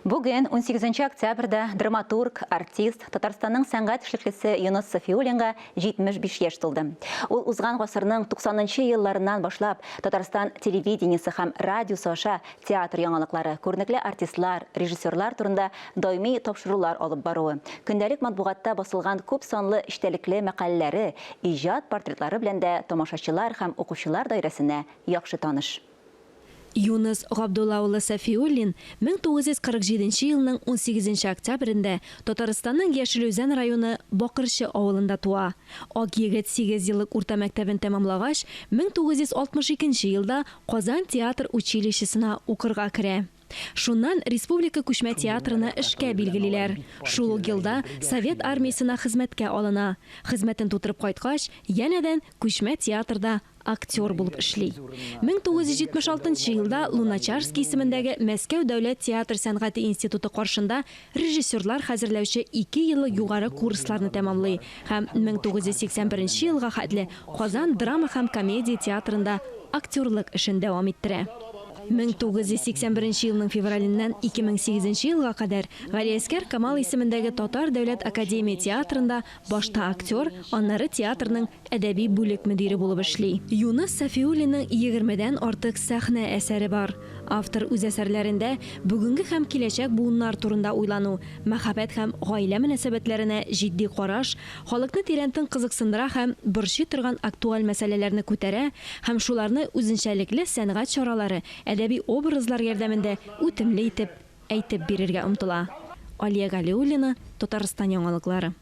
Бүген 18 октябрда драматург, артист, Татарстанның сәнгать эшлеклесе Юнус Сафиуллинга 75 яшь тулды. Ул узган гасырның 90-нчы елларыннан башлап Татарстан телевидениесе һәм радиосы аша театр яңалыклары, күренекле артистлар, режиссерлар турында даими тапшырулар алып баруы, көндәлек матбугатта басылган күп санлы эчтәлекле мәкаләләре, иҗат портретлары белән дә тамашачылар һәм укучылар даирәсенә яхшы таныш. Юнус Габдуллаулы Сафиуллин 1947 елның 18 октябрендә Татарстанның Яшелүзән районы Бакырчы авылында туа. Ак егет 8 еллык урта мәктәбен тәмамлагач, 1962 елда Казан театр училищесына укырга керә. Шуннан республика күчмә театрына эшкә билгелиләр. Шул ук елда Совет армиясына хезмәткә алына. Хезмәтен тутырып кайткач, янәдән күчмә театрда актер булып эшли. 1976 елда Луначарский исемендәге Мәскәү дәүләт театр сәнгате институты каршында режиссерлар хәзерләүче 2 еллык югары курсларны тәмамлый һәм 1981 елга хәтле Казан драма һәм комедия театрында актерлык эшен дәвам иттерә. 1981 елның февраленнән 2008 елга кадәр Галиәскәр Камал исемендәге Татар дәүләт академия театрында башта актер, аннары театрның әдәби бүлек мөдире булып эшли. Юнус Сафиуллинның 20дән артык сәхнә әсәре бар. Автор үз әсәрләрендә бүгенге һәм киләчәк буыннар турында уйлану, мәхәббәт һәм гаилә мөнәсәбәтләренә җитди караш, халыкны тирәнтен кызыксындыра һәм борчый торган актуаль мәсьәләләрне күтәрә һәм шуларны үзенчәлекле сәнгать чаралары, әдәби образлар ярдәмендә үтемле итеп әйтеп бирергә омтыла. Алия Галиуллина, Татарстан яңалыклары.